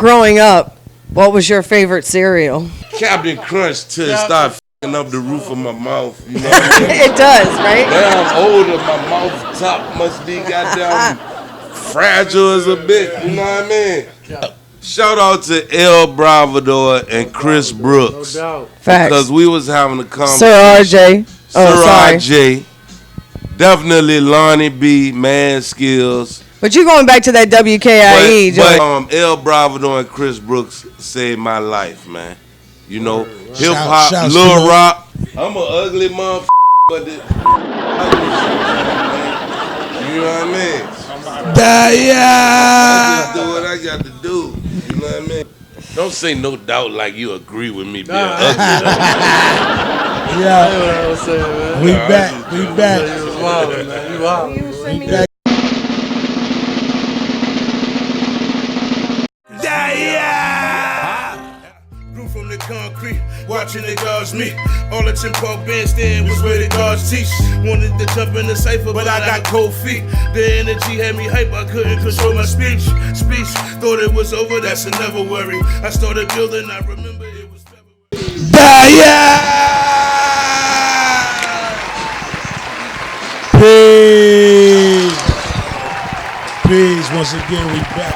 growing up, what was your favorite cereal? Captain Crunch till it started f***ing up the roof of my mouth. You know what I mean? It does, right? Now I'm older, my mouth top must be goddamn fragile as a bitch. You know what I mean? Shout out to El Bravador and Chris Brooks. No doubt. Facts. Because we was having a conversation. Sir RJ. Sir RJ. Definitely Lonnie B, Man Skills. But you going back to that WKIE, Joe. But El Bravador and Chris Brooks saved my life, man. You know, hip hop, Lil Rock. I'm an ugly motherfucker, but you know what I mean? I just do what I got to do. You know what I mean? Don't say no doubt like you agree with me being ugly. Yeah, what I was saying, man. We back. You was wildin', man. You wildin'. We back. Grew from the concrete, watching the guards meet. All the Tim Park bandstand was where the guards teach. Wanted to jump in the cipher, but I got cold feet. The energy had me hype, I couldn't control my speech. Thought it was over, that's a never worry. I started building, I remember it was February. Peace. Once again, we back.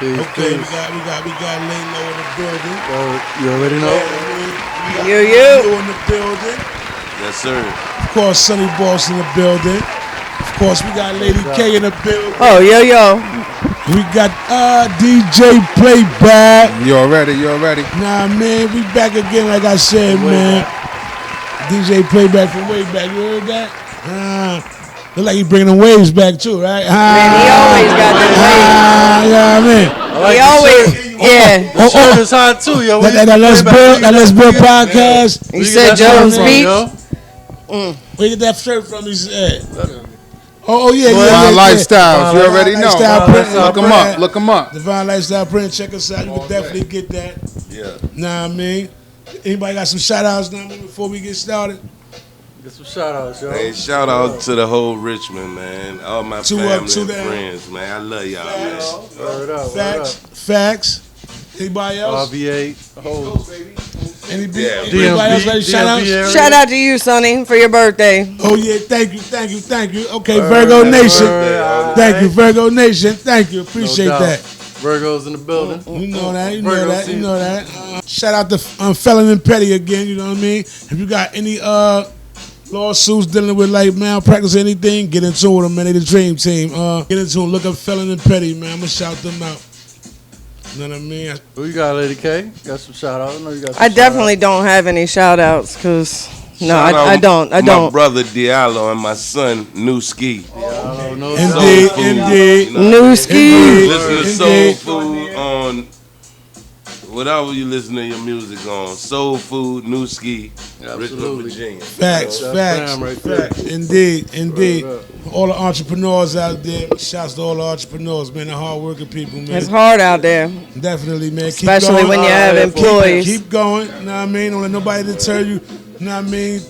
Yeah. Okay, we got Leno in the building. You already know? You. Leno in the building. Yes, sir. Of course, Sonny Boss in the building. Of course, we got Lady K in the building. Oh, yo. We got DJ Playback. You already. Nah, man, we back again, like I said, man. DJ Playback from way back. You heard that? Look like he bringing the waves back too, right? Man, he always got them waves. Yeah, man. He always, yeah. The shirt is hot too, yo. That Let's Build podcast. He said Jones Beach. Where you get that shirt from? He said. Oh yeah. Divine Lifestyles, you already know. Print. Look them up. Divine Lifestyle Print, check us out. You can definitely get that. Yeah. Nah, I mean, anybody got some shout outs now before we get started? Get some shout outs, yo. Hey, shout out to the whole Richmond, man. All my family and down. friends, man. I love y'all, man. Word up. Facts. Anybody else? RBA. Anybody Yeah, else like shout outs? Shout out to you, Sonny, for your birthday. Oh yeah, thank you. Okay, Virgo Nation. Thank you, Virgo Nation. Thank you, appreciate that. Virgo's in the building. You know that. Shout out to Felon and Petty again. You know what I mean. If you got any lawsuits dealing with like malpractice or anything, get into them, man. They the dream team. Get into them. Look up Felon and Petty, man. I'm gonna shout them out. You know what I mean? Who you got, Lady K? Got some shout outs? I definitely don't have any shout outs because I don't. My brother Diallo and my son Newski. Indeed. Newski. Listen to Soul Food on whatever you listen to your music on. Soul Food, Newski, Richmond, Virginia. Facts. Indeed. All the entrepreneurs out there, shouts to all the entrepreneurs, man, the hard-working people, man. It's hard out there. Definitely, man. Keep Especially going. when you have employees. Keep going, you know what I mean? Don't let nobody deter you, you know what I mean?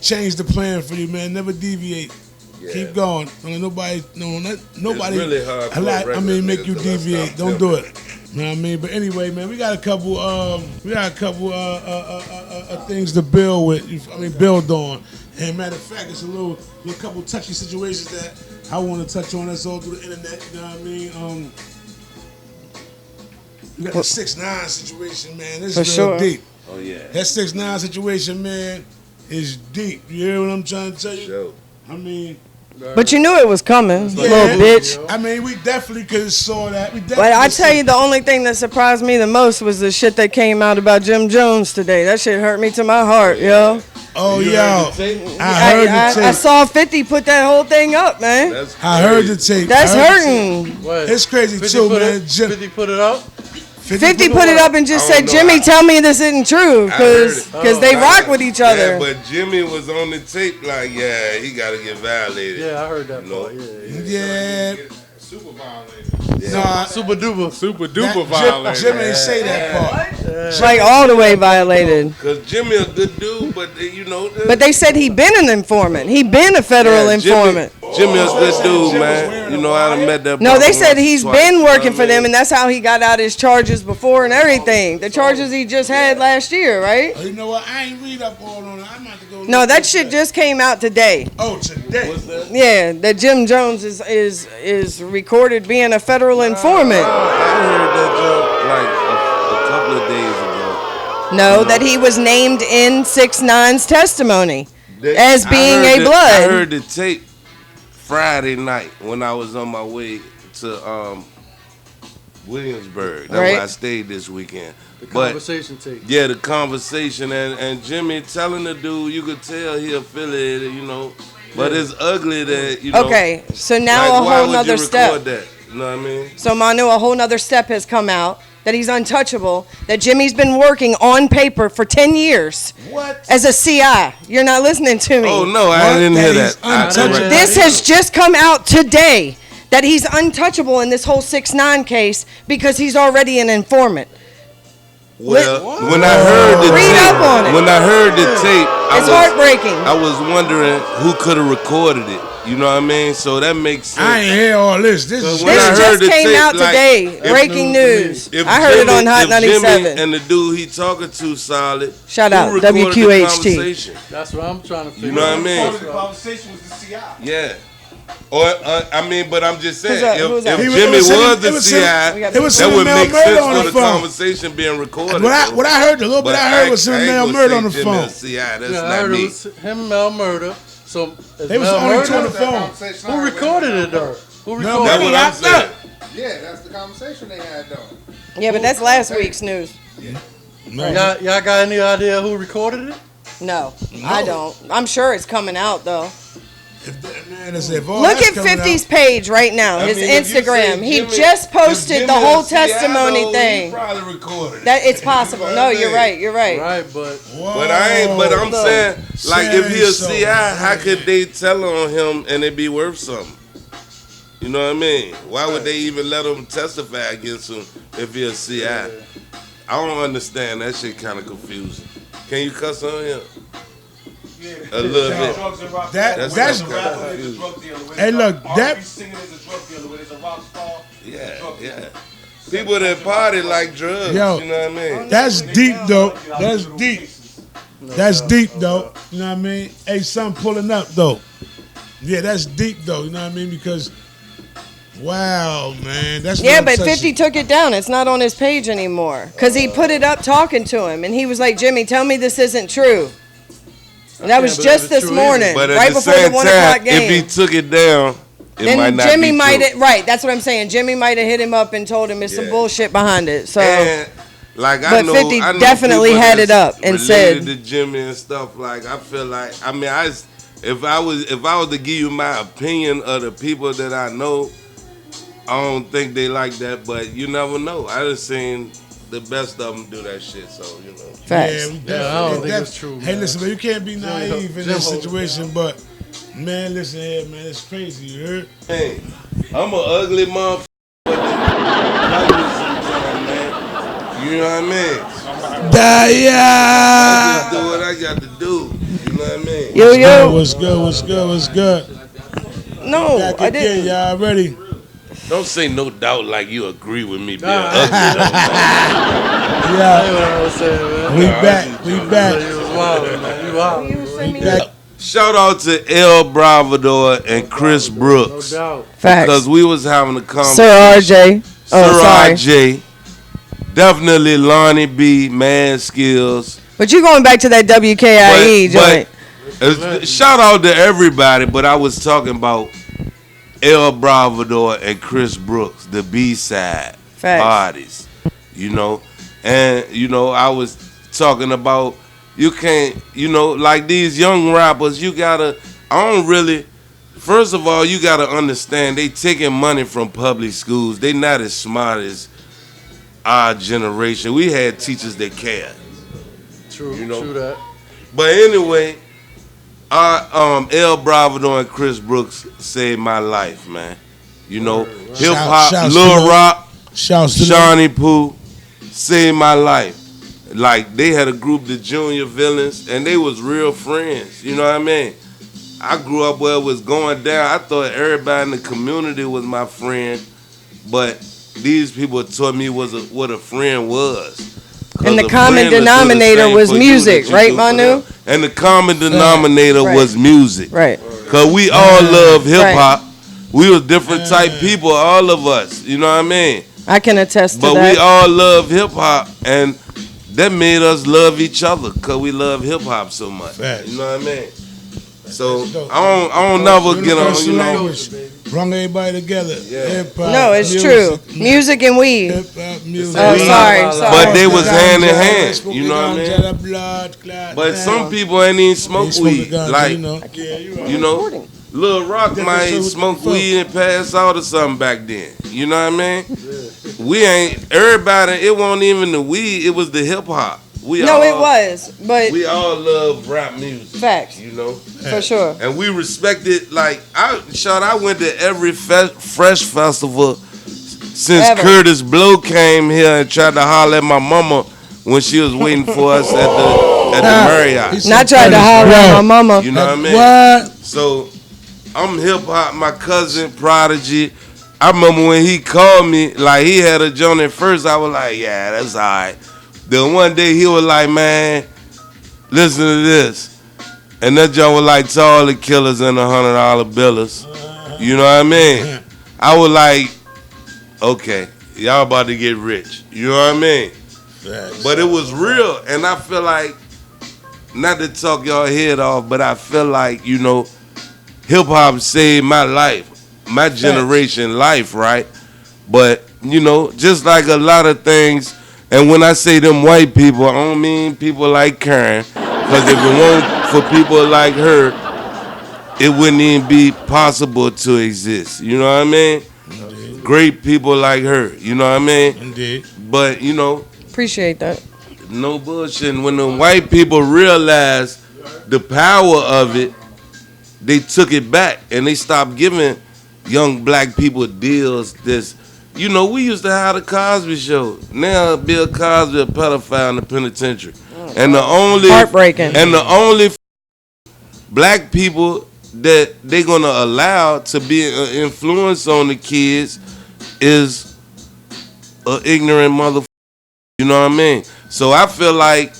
Change the plan for you, man. Never deviate. Yeah. Keep going. Don't let nobody, It's really hard for make you deviate. Don't do it. You know what I mean? But anyway, man, we got a couple things to build with. Build on. And matter of fact, it's a couple touchy situations that I want to touch on. That's all through the internet. You know what I mean? We got the 6ix9ine situation, man. This is real deep. Oh yeah. That 6ix9ine situation, man, is deep. You hear what I'm trying to tell you? Sure. I mean. But you knew it was coming, little bitch. I mean, we definitely could have saw that. But I tell you, the only thing that surprised me the most was the shit that came out about Jim Jones today. That shit hurt me to my heart, yo. Oh, yo. I heard the tape. I saw 50 put that whole thing up, man. I heard the tape. That's hurting. It's crazy, too, man. 50 put it up? 50 put it up and just said, Jimmy, tell me this isn't true, because they rock with each other. Yeah, but Jimmy was on the tape like, yeah, he got to get violated. Yeah, I heard that part. Yeah. Super violated. Nah, super duper violated. Jimmy ain't say that part. Like all the way violated. Because Jimmy a good dude, but you know. But they said he been an informant. He been a federal informant. Jimmy a good dude, man. You know, I done met that. No, brother they said once, he's twice, been you know working what for I them, mean? and that's how he got out his charges before and everything. The charges he just had last year, right? Oh, you know what? I ain't read up all on it. I'm about to go. No, look that at shit just came out today. Oh, today. Yeah, that Jim Jones is recorded being a federal informant. I heard that joke like a couple of days ago. No, that he was named in 6ix9ine's testimony as I being heard a the- blood. I heard the tape Friday night when I was on my way to Williamsburg. That's Right. where I stayed this weekend. The But conversation tape. yeah, the conversation and Jimmy telling the dude, you could tell he affiliated, you know. But it's ugly that, you know. Okay, so now like, a why whole would nother you step. record that? You know what I mean? So Manu, a whole nother step has come out that he's untouchable, that Jimmy's been working on paper for 10 years What? as a CI. You're not listening to me. Oh no, I What? didn't That hear he's that. I untouchable. didn't- This has just come out today that he's untouchable in this whole 6ix9ine case because he's already an informant. Well, when I heard the Read tape, up on it. when I heard the tape, It's heartbreaking. I was wondering who could have recorded it. You know what I mean? So that makes sense. I ain't hear all this. This is When I This heard just the came tape, out like, today. if- Breaking news. If I heard it on Hot if 97. Jimmy and the dude he talking to solid. Shout who out, recorded the WQHT. conversation? That's what I'm trying to figure You know what I out. mean? The conversation was the CI. Yeah. Or I mean, but I'm just saying, Who's that? if, Who's that? if He was- Jimmy it was him- was it the was him- CI, it that was him would and Mel make Murder sense on for the the phone. conversation being recorded. What I heard, the little bit But I heard was I him and ain't Mel gonna Murder say on the Jimmy phone. a CI. That's Yeah, I not heard me. it was him and Mel Murder. So is They was Mel only Murder? two on the phone. Who recorded it though? Who Mel recorded That's it? what I'm Locked saying. up. Yeah, that's the conversation they had though. Yeah, but that's last week's news. Y'all got any idea who recorded it? No, I don't. I'm sure it's coming out though. Man, that's if all Look that's at coming 50's out- page right now, I his mean, if you Instagram. say He Jimmy- just if posted Jimmy the whole a CI testimony though, thing. He probably recorded it. That it's possible. No, you're right. You're right. Right, but But I ain't. But I'm Whoa. saying, like, if he a Say so, CI, how could they tell on him and it be worth something? You know what I mean? Why would they even let him testify against him if he a CI? I don't understand. That shit kind of confusing. Can you cuss on him? A little bit. That's That's Rapper is a drug dealer with Hey, look, that- R&B singer is a drug dealer with. Is a rock star. Yeah. People that party like drugs. Yo. You know what I mean? That's deep though. That's deep. That's deep though. You know what I mean? Hey, something pulling up though. Yeah, that's deep though. You know what I mean? Because wow, man, that's Yeah, what I'm but touching. 50 took it down. It's not on his page anymore because he put it up talking to him, and he was like, "Jimmy, tell me this isn't true." And that was can't just believe this it's true morning, But at right the before same the 1 o'clock time, game. if he took it down, it might Then not Jimmy be might true. have, right, that's what I'm saying. Jimmy might have hit him up and told him it's some Yeah. bullshit behind it. So, And, like, But 50 I know definitely people had it that's up and related said- to Jimmy and stuff. Like, I feel like, I mean, if I was to give you my opinion of the people that I know, I don't think they like that. But you never know. I just seen the best of them do that shit. So you know. facts. Yeah, we I don't definitely- think it's true, Hey, man. listen, man, you can't be naive in Jim this holds it situation, but man, listen here, man, it's crazy. You heard? Hey, I'm an ugly motherfucker. Like me sometime, man. You know what I mean? I just do what I got to do. You know what I mean? Yo, yo. What's good? What's good? What's good? No, Back I again, didn't. y'all ready? Don't say no doubt like you agree with me being Nah. ugly. Though, man. Yeah, You know what I'm saying, man? we back. We You back. was wild, man. You wild. We back. Shout out to El Bravador and Chris No Brooks. doubt. Facts. Because we was having a conversation. Sir RJ. Oh, Sir sorry. RJ. Definitely Lonnie B, Man Skills. But you going back to that WKIE joint. Shout out to everybody, but I was talking about El Bravador and Chris Brooks, the B-side Facts. artists, you know. And, you know, I was talking about you can't, you know, like these young rappers, you gotta, first of all, you gotta understand they taking money from public schools. They not as smart as our generation. We had teachers that cared. True. You know. True that. But anyway, El Bravador and Chris Brooks saved my life, man. You know, hip hop, shouts Lil to them. Rock, Shouts to them. Shawnee Pooh saved my life. Like they had a group, the Junior Villains, and they was real friends. You know what I mean? I grew up where it was going down. I thought everybody in the community was my friend, but these people taught me what a friend was. And the common denominator was music, right, Manu? And the common denominator was music. Right. Because we all love hip-hop. We were different type people, all of us. You know what I mean? I can attest to that. But we all love hip-hop, and that made us love each other because we love hip-hop so much. You know what I mean? So I don't never get on, you know. Bring everybody together. Hip-hop, no, it's true. Music and weed. Hip-hop, music. Oh, sorry. But they was hand in hand. You know what I mean? But some people ain't even smoke weed. Like, you know, Lil Rock might smoke weed and pass out or something back then. You know what I mean? We ain't, everybody, it wasn't even the weed, it was the hip-hop. It was, but we all love rap music. Facts. You know? For sure. And we respect it. Like, I went to every Fresh Festival since Curtis Blow came here and tried to holler at my mama when she was waiting for us at the Marriott. Not tried to holler at my mama. You know what I mean? What? So, I'm hip-hop, my cousin, Prodigy. I remember when he called me, like, he had a joint at first, I was like, yeah, that's all right. Then one day he was like, man, listen to this. And that joint was like to all the killers and $100 billers. You know what I mean? I was like, okay, y'all about to get rich. You know what I mean? But it was real. And I feel like, not to talk y'all head off, but I feel like, you know, hip-hop saved my life, my generation life, right? But, you know, just like a lot of things, and when I say them white people, I don't mean people like Karen, because if it weren't for people like her, it wouldn't even be possible to exist. You know what I mean? Indeed. Great people like her. You know what I mean? Indeed. But, you know. Appreciate that. No bullshit. When the white people realized the power of it, they took it back and they stopped giving young black people deals this. You know, we used to have the Cosby Show. Now Bill Cosby a pedophile in the penitentiary. And the only heartbreaking. And the only black people that they gonna allow to be an influence on the kids is an ignorant motherfucker. You know what I mean? So I feel like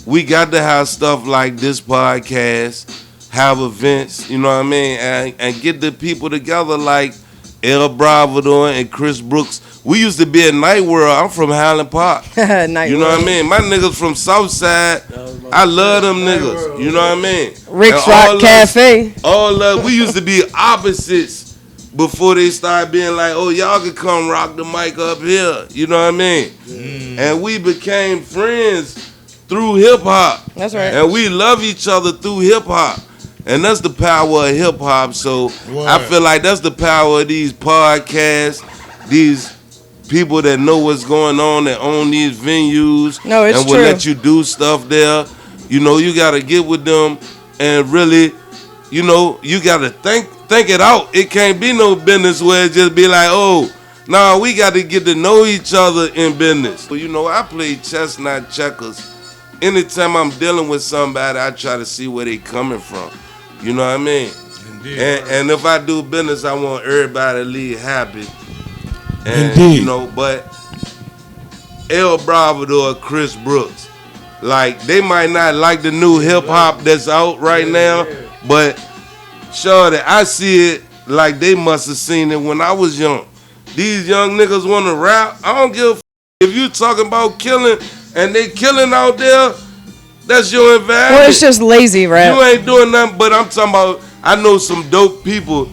we got to have stuff like this podcast, have events, you know what I mean, and get the people together like El Bravador and Chris Brooks. We used to be at Night World. I'm from Highland Park. You know what I mean? My niggas from Southside, I love them niggas. You know what I mean? Rick's Rock Cafe. We used to be opposites before they started being like, oh, y'all could come rock the mic up here. You know what I mean? And we became friends through hip-hop. That's right. And we love each other through hip-hop. And that's the power of hip-hop. So I feel like that's the power of these podcasts, these people that know what's going on, that own these venues. No, it's and will let you do stuff there. You know, you got to get with them and really, you know, you got to think it out. It can't be no business where it just be like, oh, nah, we got to get to know each other in business. So, you know, I play chess, not checkers. Anytime I'm dealing with somebody, I try to see where they coming from. You know what I mean? Indeed. And if I do business, I want everybody to leave happy. And, Indeed. You know, but El Bravador, Chris Brooks, like, they might not like the new hip-hop that's out right now, but sure that I see it like they must have seen it when I was young. These young niggas want to rap. I don't give a if you talking about killing and they killing out there, that's your environment. Well, it's just lazy rap. You ain't doing nothing, but I'm talking about, I know some dope people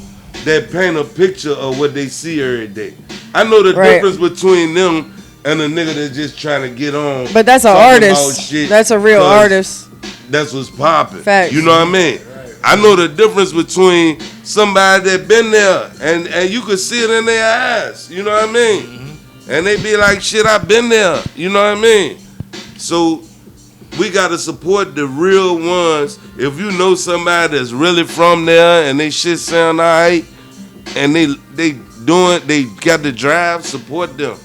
that paint a picture of what they see every day. I know the difference between them and a nigga that's just trying to get on. But that's an artist. That's a real artist. That's what's popping. Facts. You know what I mean? I know the difference between somebody that been there and you could see it in their eyes. You know what I mean? And they be like, shit, I been there. You know what I mean? So we got to support the real ones. If you know somebody that's really from there and they shit sound all right and they got the drive, support them.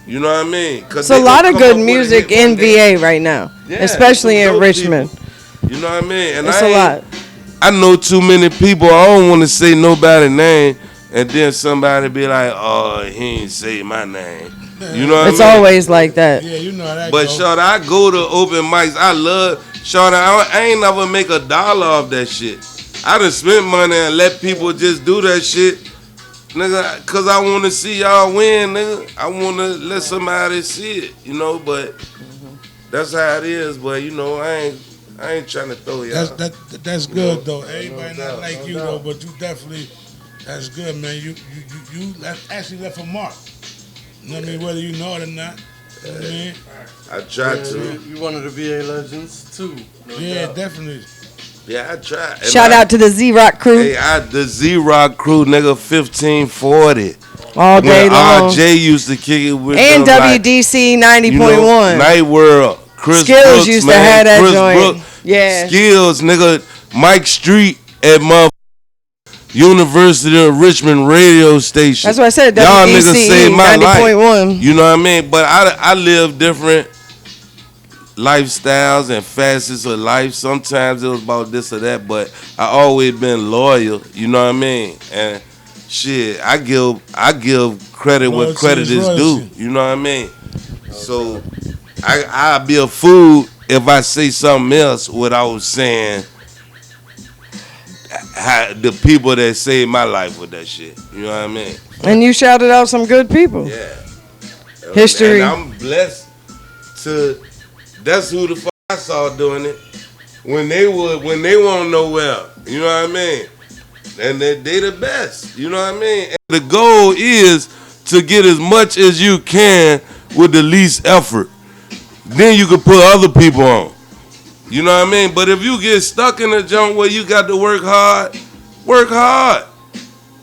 You know what I mean? It's a lot of good music in VA right now, especially in Richmond. People. You know what I mean? And it's a lot. I know too many people. I don't want to say nobody's name, and then somebody be like, "Oh, he ain't say my name." You know what It's I mean? always like that. Yeah, you know how that But go. shorty, I go to open mics. I love shorty. I ain't never make $1 off that shit. I done spent money and let people just do that shit, nigga, cause I want to see y'all win, nigga. I want to let somebody see it, you know. But that's how it is. But you know, I ain't trying to throw y'all. That's good though. Everybody not like you though, but you definitely. That's good, man. You actually left a mark. You know what I mean? Whether you know it or not. You know what I mean? I tried to. You one of the VA legends too. No Yeah, doubt. definitely. Yeah, I tried. And Shout out to the Z-Rock crew. Hey, the Z-Rock crew, nigga, 1540. All day when long. RJ used to kick it with And them, like, WDC 90.1. Night World. Chris Skills Brooks, used man. to have that Chris joint. Brooks. Yeah. Skills, nigga. Mike Street at University of Richmond radio station. That's what I said. Y'all niggas WDC saved my life. 90.1. You know what I mean? But I live different lifestyles and facets of life. Sometimes it was about this or that, but I always been loyal. You know what I mean? And shit, I give credit where Loyalty credit is is due. royalty. You know what I mean? So I'd be a fool if I say something else without saying the people that saved my life with that shit. You know what I mean? And you shouted out some good people. Yeah. History. And I'm blessed to. That's who the fuck I saw doing it when they won't know well. You know what I mean? And they the best. You know what I mean? And the goal is to get as much as you can with the least effort. Then you can put other people on. You know what I mean? But if you get stuck in a junk where you got to work hard.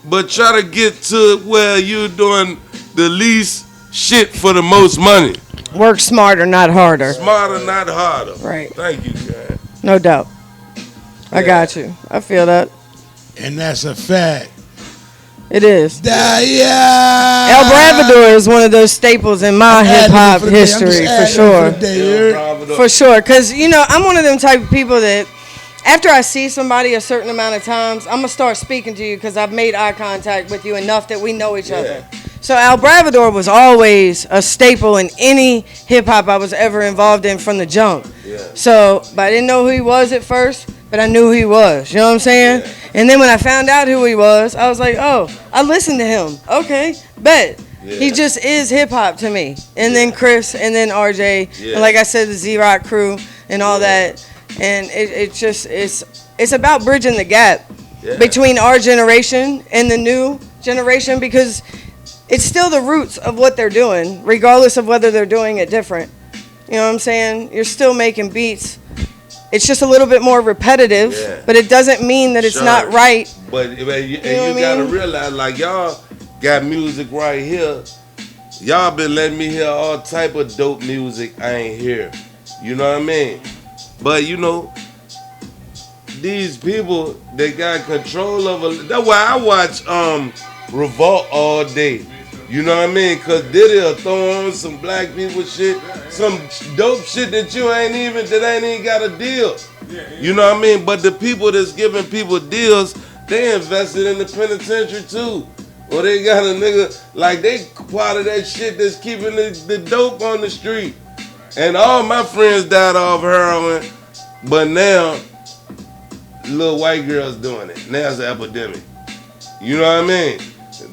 But try to get to where you're doing the least shit for the most money. Work smarter, not harder. Smarter, not harder. Right. Thank you, Karen. No doubt. I got you. I feel that. And that's a fact. It is. Yeah. El Bravador is one of those staples in my hip hop history, for sure. For sure. Because, you know, I'm one of them type of people that after I see somebody a certain amount of times, I'm going to start speaking to you because I've made eye contact with you enough that we know each other. So El Bravador was always a staple in any hip hop I was ever involved in from the jump. Yeah. So, but I didn't know who he was at first, but I knew who he was. You know what I'm saying? Yeah. And then when I found out who he was, I was like, oh, I listened to him. Okay, bet. Yeah. He just is hip hop to me. And then Chris, and then RJ, Yeah. and like I said, the Z-Rock crew and all that. And it's about bridging the gap between our generation and the new generation, because it's still the roots of what they're doing, regardless of whether they're doing it different. You know what I'm saying? You're still making beats. It's just a little bit more repetitive, but it doesn't mean that it's not right. But you know gotta realize, like, y'all got music right here. Y'all been letting me hear all type of dope music I ain't hear. You know what I mean? But you know, these people, they got control of that's why I watch Revolt all day. You know what I mean? Cause Diddy'll throw on some black people shit, some dope shit that ain't even got a deal. You know what I mean? But the people that's giving people deals, they invested in the penitentiary too. Or they got a nigga, like they part of that shit that's keeping the dope on the street. And all my friends died off heroin, but now little white girls doing it. Now it's an epidemic. You know what I mean?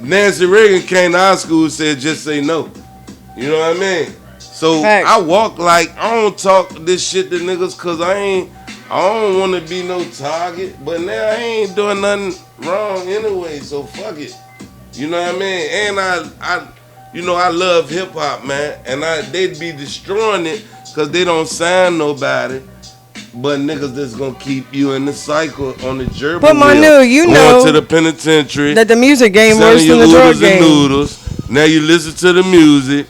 Nancy Reagan came to our school and said, just say no. You know what I mean? So I walk like, I don't talk this shit to niggas because I don't want to be no target. But now I ain't doing nothing wrong anyway, so fuck it. You know what I mean? And I love hip hop, man. And they'd be destroying it because they don't sign nobody. But niggas that's gonna keep you in the cycle on the gerbil. But Manu, you know to the penitentiary, that the music game worse than the drug game. Noodles. Now you listen to the music.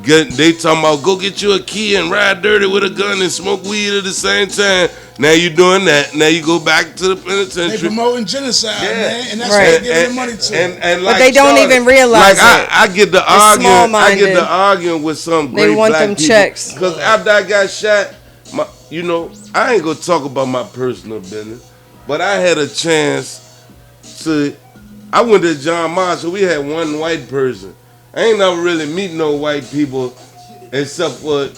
They talking about go get you a key and ride dirty with a gun and smoke weed at the same time. Now you doing that. Now you go back to the penitentiary. They promoting genocide, man, and that's what they giving money to. And but they don't even realize it. I get the arguing. I get the arguing with some great they want black them people. checks. Because after I got shot, I ain't gonna talk about my personal business, But I had a chance to. I went to John Marshall. We had one white person. I ain't never really meet no white people except for,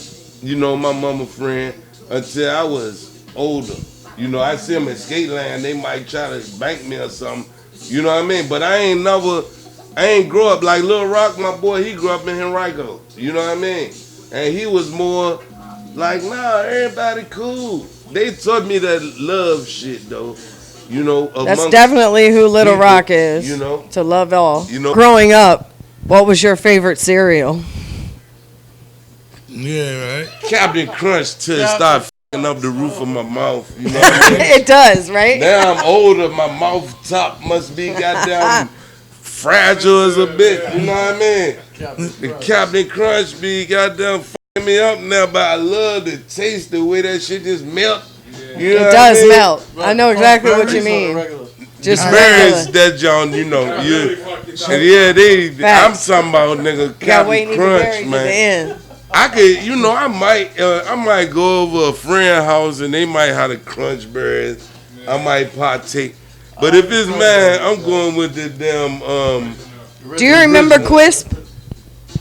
my mama friend until I was older. I see them at Skateland. They might try to bank me or something. You know what I mean? But I ain't grow up like Lil Rock, my boy. He grew up in Henrico. You know what I mean? And he was more like, nah, everybody cool. They taught me that love shit, though. That's definitely who Little people, Rock is. To love all. Growing up, what was your favorite cereal? Yeah, right. Captain Crunch till it started f***ing up the roof of my mouth. You know what I mean? It does, right? Now I'm older. My mouth top must be goddamn fragile as a bitch. You know what I mean? The Captain Crunch be goddamn f***ing me up now, but I love the taste, the way that shit just melt. You know it does melt. I know exactly what you mean. Just berries that John, I'm talking about nigga Captain Crunch, man. I could, I might go over a friend's house and they might have the crunch berries. I might partake, but if it's mine, I'm going with the damn. Do you remember Quisp?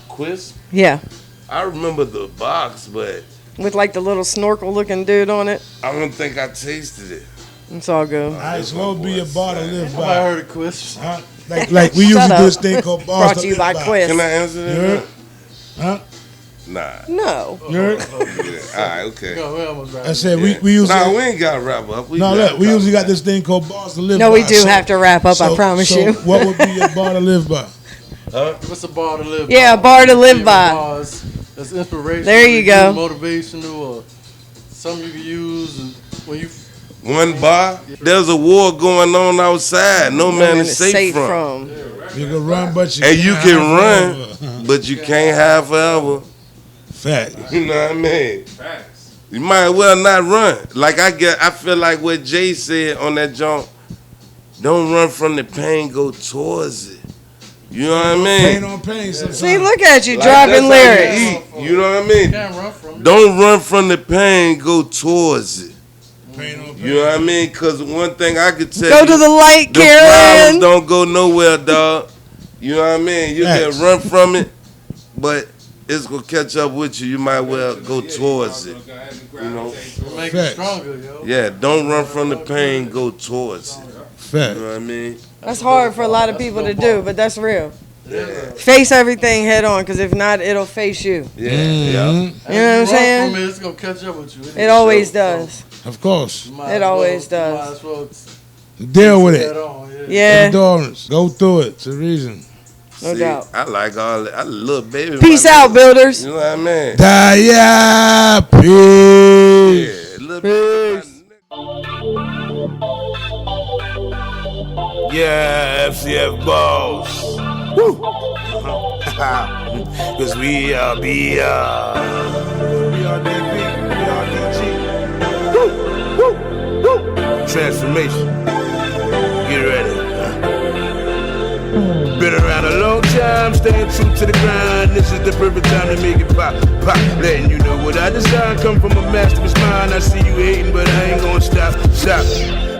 Quisp? Yeah. I remember the box, but. With like the little snorkel looking dude on it. I don't think I tasted it. It's all good. It's gonna be a bar to live by. I heard of Quisp. Like we usually do this thing called bars Brought to you by Quisp. Can I answer that? Huh? Nah. No. You heard? All right, okay. I said we usually. Nah, we ain't got to wrap up. We usually got this thing called bars to live by. No, we do have to wrap up. I promise you. What would be a bar to live by? What's a bar to live by? Yeah, a bar to live by. That's inspirational. There you go. Motivational or something you can use when you. One bar. There's a war going on outside. No man is safe from. You can run, but you can run, but you can't have forever. Facts. You know what I mean? Facts. You might as well not run. Like I feel like what Jay said on that jump. Don't run from the pain. Go towards it. You know what I mean? Pain on pain sometimes. See, look at you dropping lyrics. You know what I mean? Don't run from the pain, go towards it. Pain on pain. You know what I mean? Because one thing I could tell you. Go to the light, Karen. Problems don't go nowhere, dog. You know what I mean? You can run from it, but it's going to catch up with you. You might well go towards it. Make it stronger, yo. Yeah, don't run from the pain, go towards it. Fact. You know what I mean? That's hard for a lot of people to do, but that's real. Yeah. Face everything head on, because if not, it'll face you. Yeah. You know what I'm saying? From it's gonna catch up with you. It always does. Of course. It always does. Might as well deal with it. Yeah. Endurance. Go through it. It's a reason. No doubt. I like all that. I love baby. Peace out, builders. You know what I mean? Daya. Peace. Yeah. Peace. Yeah, FCF boss. Woo! Cause we are BR. We are DB. We are DG. Woo! Woo! Woo! Transformation. Get ready. Been around a long time, staying true to the grind. This is the perfect time to make it pop, pop. Letting you know what I design. Come from a master's mind. I see you hating, but I ain't gonna stop.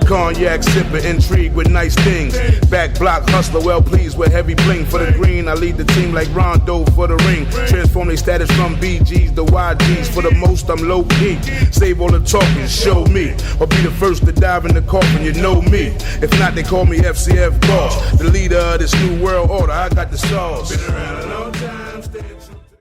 Cognac sipper, intrigued with nice things. Back block hustler, well pleased with heavy bling for the green. I lead the team like Rondo for the ring. Transform their status from BGs to YGs. For the most, I'm low key. Save all the talking, show me. Or be the first to dive in the coffin, you know me. If not, they call me FCF boss. The leader of this new world order, I got the sauce.